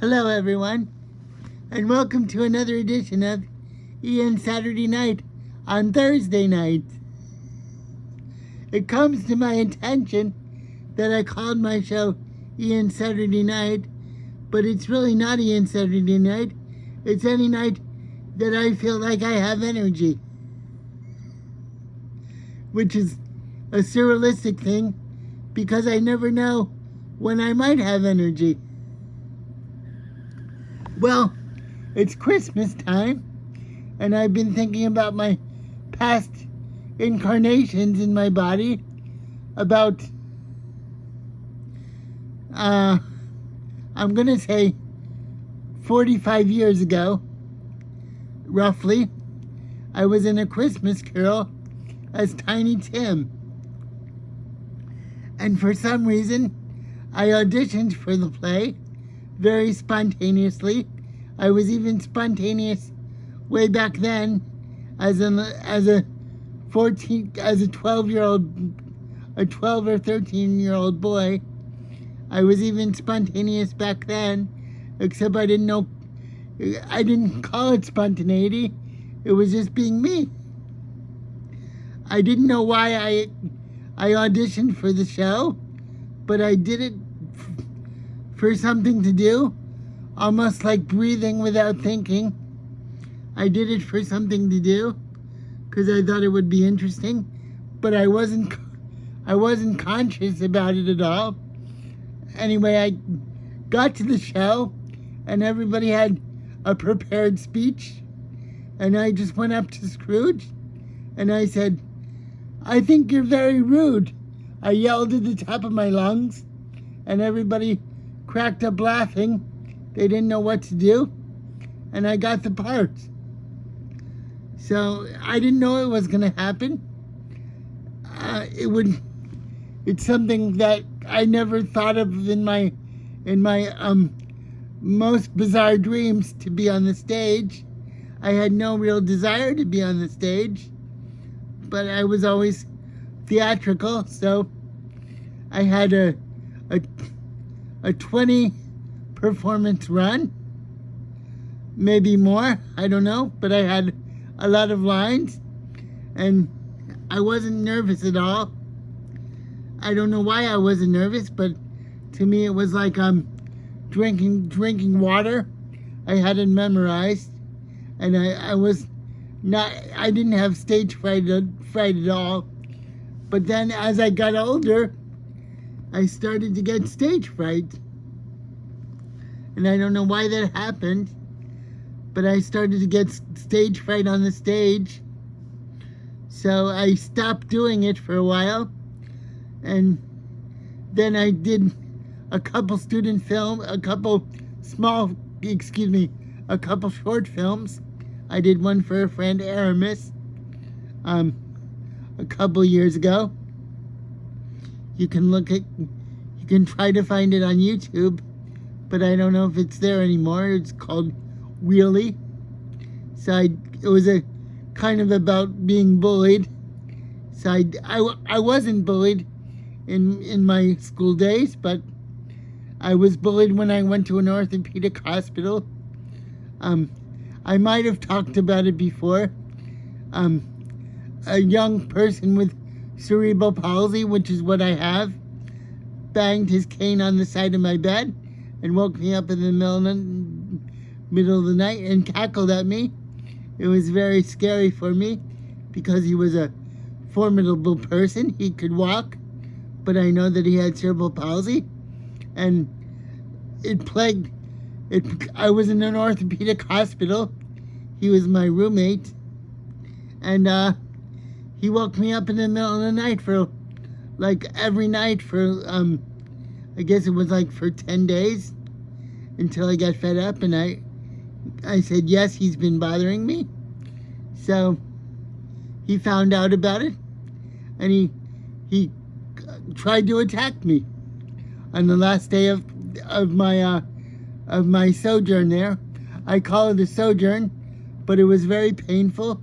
Hello everyone, and welcome to another edition of Ian Saturday Night on Thursday night. It comes to my attention that I called my show Ian Saturday Night, but it's really not Ian Saturday Night. It's any night that I feel like I have energy, which is a surrealistic thing because I never know when I might have energy. Well, it's Christmas time, and I've been thinking about my past incarnations in my body about, I'm gonna say 45 years ago, roughly. I was in A Christmas Carol as Tiny Tim. And for some reason, I auditioned for the play very spontaneously. I was even spontaneous way back then as a 12 or 13-year-old boy. I was even spontaneous back then, except I didn't call it spontaneity. It was just being me. I didn't know why I auditioned for the show, but I did it for something to do, almost like breathing without thinking. I did it for something to do because I thought it would be interesting, but I wasn't conscious about it at all. Anyway, I got to the show and everybody had a prepared speech, and I just went up to Scrooge and I said, "I think you're very rude." I yelled at the top of my lungs, and everybody cracked up laughing. They didn't know what to do, and I got the part. So I didn't know it was gonna happen. It's something that I never thought of in my most bizarre dreams, to be on the stage. I had no real desire to be on the stage, but I was always theatrical, so I had a 20 performance run, maybe more, I don't know, but I had a lot of lines, and I wasn't nervous at all. I don't know why I wasn't nervous, but to me it was like drinking water. I had it memorized, and I didn't have stage fright at all. But then as I got older, I started to get stage fright. And I don't know why that happened, but I started to get stage fright on the stage. So I stopped doing it for a while. And then I did a couple short films. I did one for a friend, Aramis, a couple years ago. You can try to find it on YouTube, but I don't know if it's there anymore. It's called Wheelie. So it was a kind of about being bullied. So I wasn't bullied in my school days, but I was bullied when I went to an orthopedic hospital. I might have talked about it before. A young person with cerebral palsy, which is what I have, banged his cane on the side of my bed and woke me up in the middle of the night and cackled at me. It was very scary for me because he was a formidable person. He could walk, but I know that he had cerebral palsy, and I was in an orthopedic hospital. He was my roommate, and he woke me up in the middle of the night every night for, I guess it was for 10 days, until I got fed up, and I said, yes, he's been bothering me. So he found out about it, and he tried to attack me on the last day of my sojourn there. I call it a sojourn, but it was very painful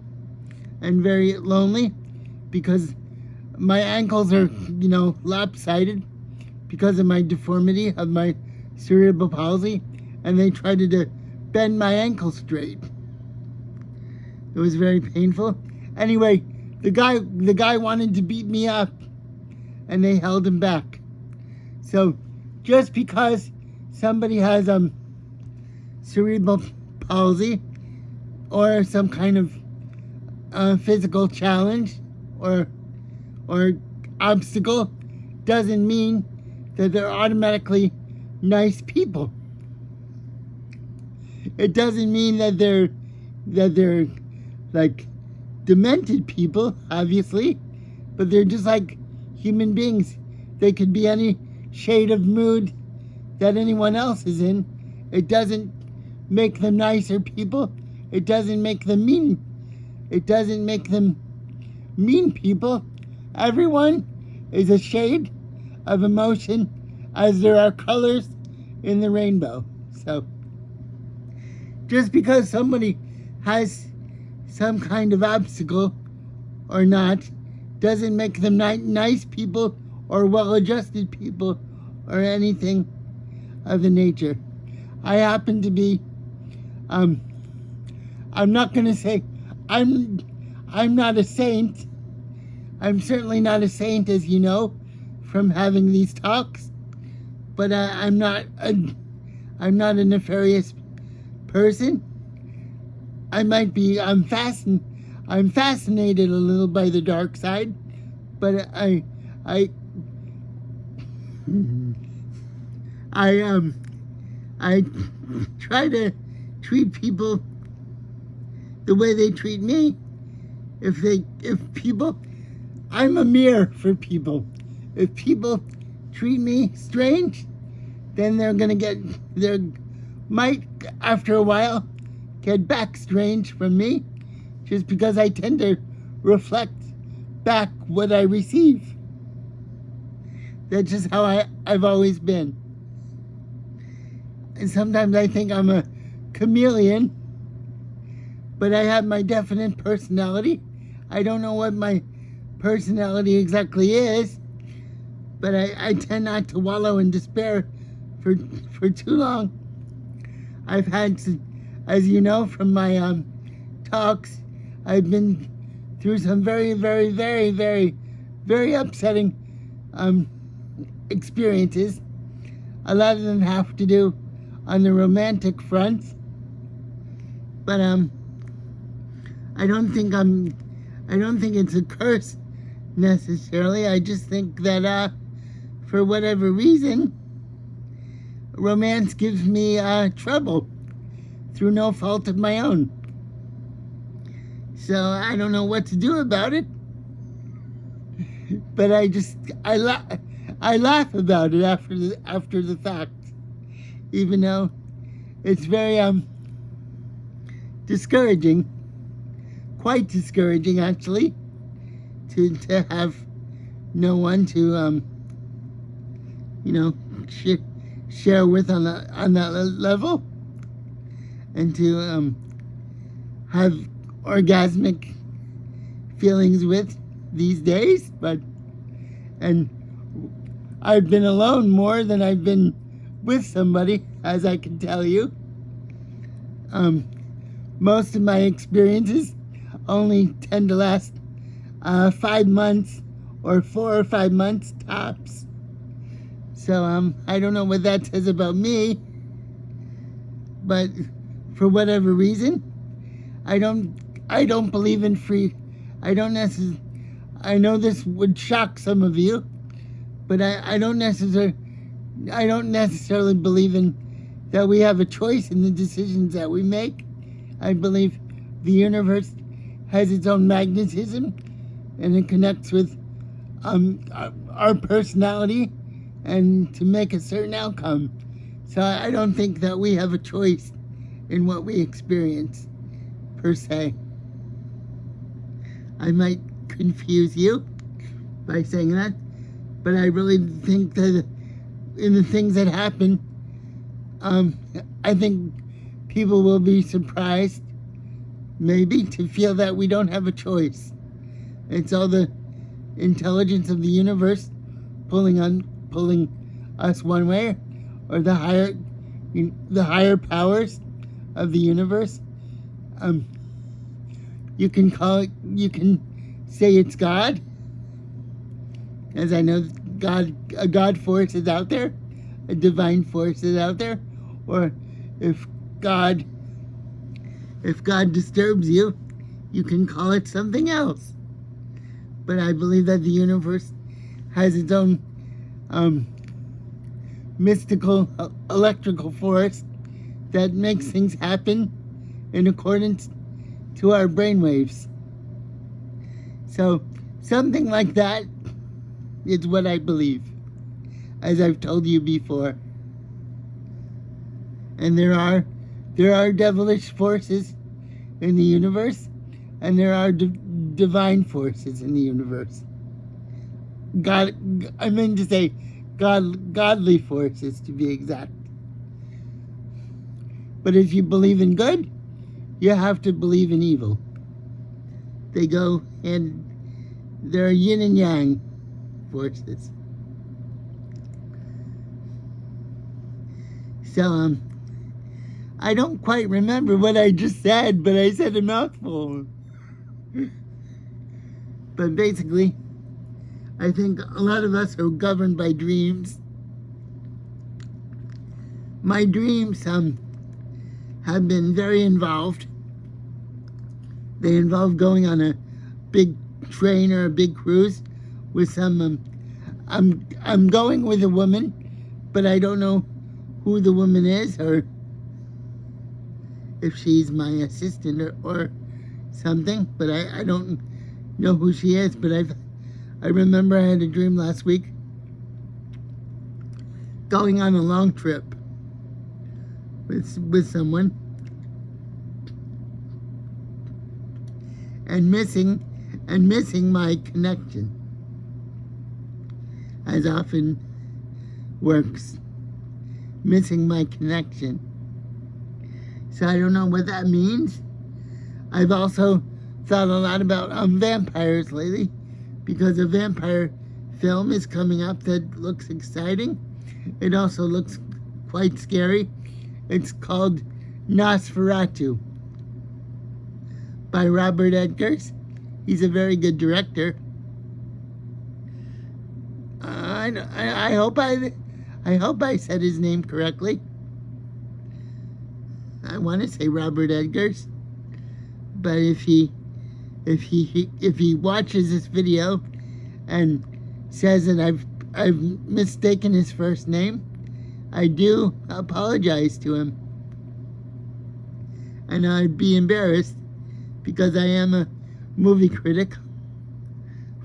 and very lonely because my ankles are, lopsided because of my deformity of my cerebral palsy, and they tried to bend my ankle straight. It was very painful. Anyway, the guy wanted to beat me up, and they held him back. So just because somebody has cerebral palsy or some kind of physical challenge or obstacle doesn't mean that they're automatically nice people. It doesn't mean that they're like demented people, obviously, but they're just like human beings. They could be any shade of mood that anyone else is in. It doesn't make them nicer people. It doesn't make them mean. It doesn't make them mean people. Everyone is a shade of emotion, as there are colors in the rainbow. So just because somebody has some kind of obstacle or not doesn't make them nice people or well-adjusted people or anything of the nature. I happen to be, I'm not going to say I'm not a saint. I'm certainly not a saint, as you know, from having these talks. But I'm not a nefarious person. I'm fascinated a little by the dark side, but I try to treat people the way they treat me. I'm a mirror for people. If people treat me strange, then they might, after a while, get back strange from me, just because I tend to reflect back what I receive. That's just how I've always been. And sometimes I think I'm a chameleon, but I have my definite personality. I don't know what my personality exactly is, but I tend not to wallow in despair for too long. I've had to, as you know from my talks, I've been through some very, very, very, very, very upsetting experiences. A lot of them have to do on the romantic front, but I don't think it's a curse necessarily. I just think that for whatever reason, romance gives me trouble through no fault of my own. So I don't know what to do about it. But I laugh about it after the fact, even though it's very discouraging, quite discouraging actually, to have no one to share with on that level, and to have orgasmic feelings with these days. And I've been alone more than I've been with somebody, as I can tell you. Most of my experiences only tend to last 5 months or 4 or 5 months tops. So I don't know what that says about me, but for whatever reason, I don't believe in free. I know this would shock some of you, but I don't necessarily believe in that we have a choice in the decisions that we make. I believe the universe has its own magnetism, and it connects with our personality and to make a certain outcome. So I don't think that we have a choice in what we experience, per se. I might confuse you by saying that, but I really think that in the things that happen, I think people will be surprised, maybe, to feel that we don't have a choice. It's all the intelligence of the universe pulling us one way, or the higher the higher powers of the universe. You can say it's God, as I know a God force is out there, a divine force is out there, or if God disturbs you, you can call it something else. But I believe that the universe has its own mystical electrical force that makes things happen in accordance to our brainwaves. So something like that is what I believe, as I've told you before. And there are devilish forces in the universe, and there are divine forces in the universe. Godly forces, to be exact. But if you believe in good, you have to believe in evil. They go, and they're yin and yang forces. So, I don't quite remember what I just said, but I said a mouthful. But basically, I think a lot of us are governed by dreams. My dreams have been very involved. They involve going on a big train or a big cruise with some. I'm going with a woman, but I don't know who the woman is, or if she's my assistant or something. But I don't know who she is. But I remember I had a dream last week going on a long trip with someone and missing my connection, as often works. Missing my connection. So I don't know what that means. I've also thought a lot about vampires lately, because a vampire film is coming up that looks exciting. It also looks quite scary. It's called Nosferatu by Robert Eggers. He's a very good director. I hope I said his name correctly. I want to say Robert Eggers, but if he watches this video and says that I've mistaken his first name, I do apologize to him, and I'd be embarrassed, because I am a movie critic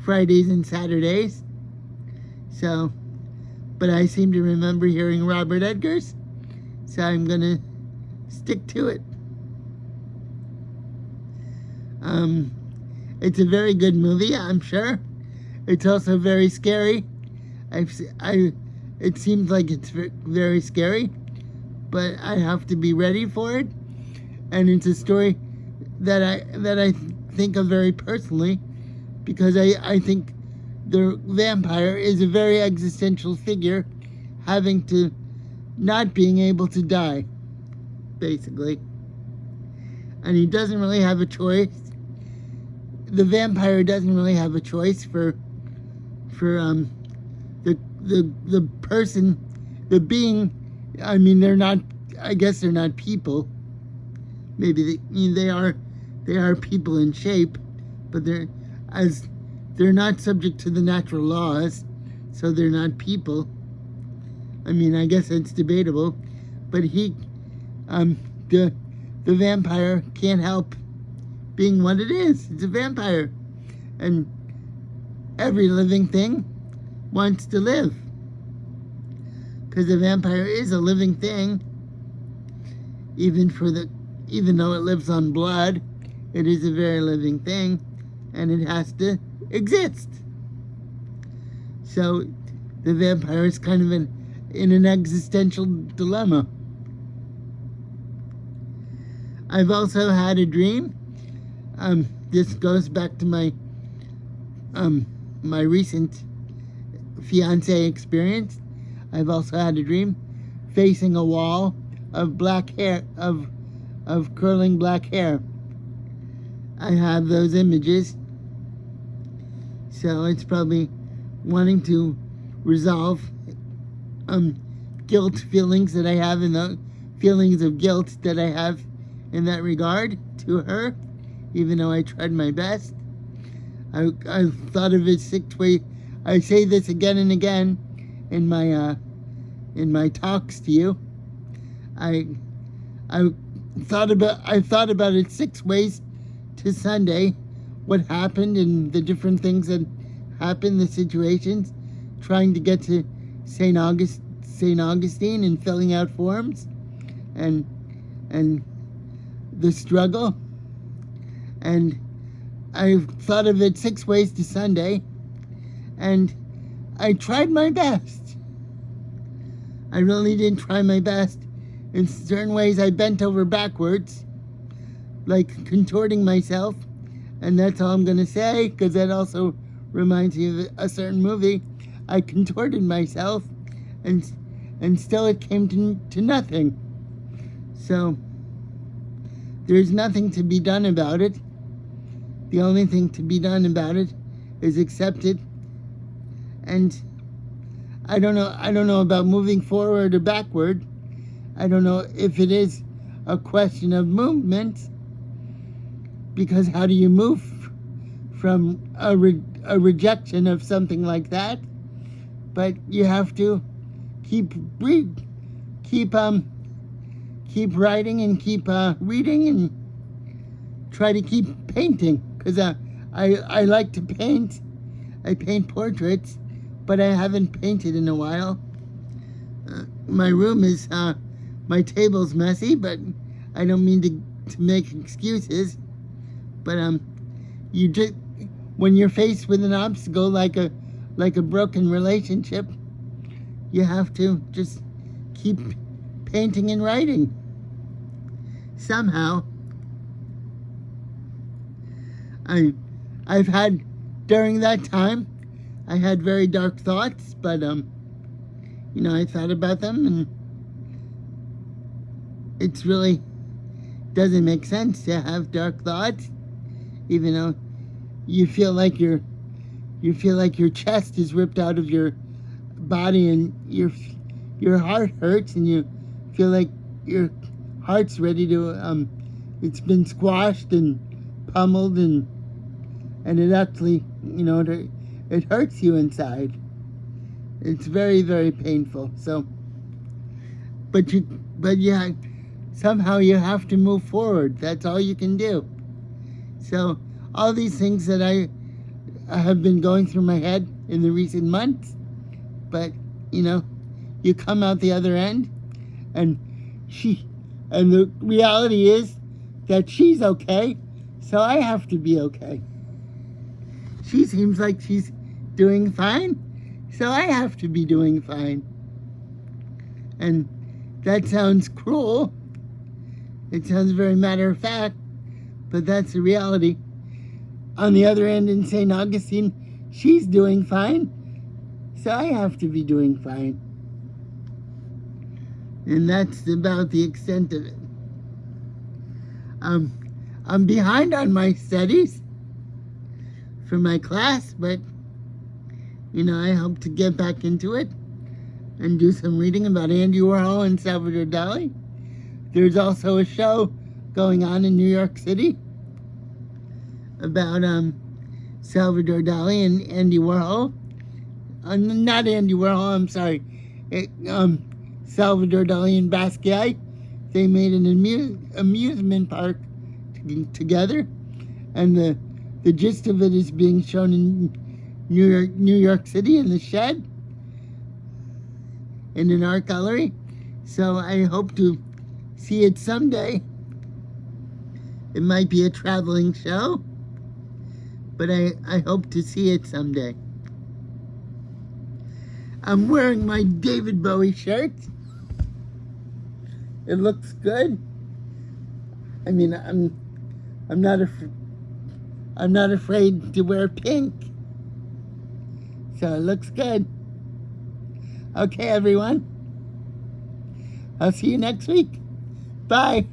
Fridays and Saturdays. So, but I seem to remember hearing Robert Eggers, so I'm gonna stick to it. It's a very good movie, I'm sure. It's also very scary. It seems like it's very scary, but I have to be ready for it. And it's a story that I think of very personally, because I think the vampire is a very existential figure, having to not being able to die, basically. And he doesn't really have a choice. The vampire doesn't really have a choice for the person, the being. I mean, they're not. I guess they're not people. Maybe they are people in shape, but they're not subject to the natural laws, so they're not people. I mean, I guess it's debatable, but the vampire can't help being what it is. It's a vampire, and every living thing wants to live, because a vampire is a living thing. Even though it lives on blood, it is a very living thing, and it has to exist. So the vampire is kind of in an existential dilemma. I've also had a dream. This goes back to my recent fiance experience. I've also had a dream facing a wall of black hair, of curling black hair. I have those images. So it's probably wanting to resolve guilt feelings that I have, and the feelings of guilt that I have in that regard to her, even though I tried my best. I thought of it 6 ways. I say this again and again in my talks to you. I thought about it 6 ways to Sunday, what happened and the different things that happened, the situations, trying to get to St. Augustine and filling out forms, and the struggle. And I thought of it 6 ways to Sunday, and I tried my best. I really did try my best. In certain ways, I bent over backwards, like contorting myself, and that's all I'm going to say, because that also reminds me of a certain movie. I contorted myself, and still it came to nothing. So there's nothing to be done about it. The only thing to be done about it is accept it. And I don't know about moving forward or backward. I don't know if it is a question of movement, because how do you move from a rejection of something like that? But you have to keep writing and keep reading and try to keep painting, because I like to paint. I paint portraits, but I haven't painted in a while. My room is my table's messy, but I don't mean to make excuses. But you just, when you're faced with an obstacle like a broken relationship, you have to just keep painting and writing. Somehow, I've had, during that time, I had very dark thoughts, but I thought about them, and it's really doesn't make sense to have dark thoughts, even though you feel like your chest is ripped out of your body, and your heart hurts, and you feel like your heart's ready to it's been squashed and pummeled, and it actually it hurts you inside. It's very, very painful. So but yeah, somehow you have to move forward. That's all you can do. So all these things that I have been going through my head in the recent months, but you come out the other end, and the reality is that she's okay, so I have to be okay. She seems like she's doing fine, so I have to be doing fine. And that sounds cruel. It sounds very matter of fact, but that's the reality. On the other end, in St. Augustine, she's doing fine, so I have to be doing fine. And that's about the extent of it. I'm behind on my studies for my class, but I hope to get back into it and do some reading about Andy Warhol and Salvador Dali. There's also a show going on in New York City about Salvador Dali and Andy Warhol. Not Andy Warhol, I'm sorry. Salvador Dali and Basquiat. They made an amusement park together, and the gist of it is being shown in New York City in the Shed, in an art gallery. So I hope to see it someday. It might be a traveling show, but I hope to see it someday. I'm wearing my David Bowie shirt. It looks good. I mean, I'm not afraid to wear pink. So it looks good. Okay, everyone. I'll see you next week. Bye.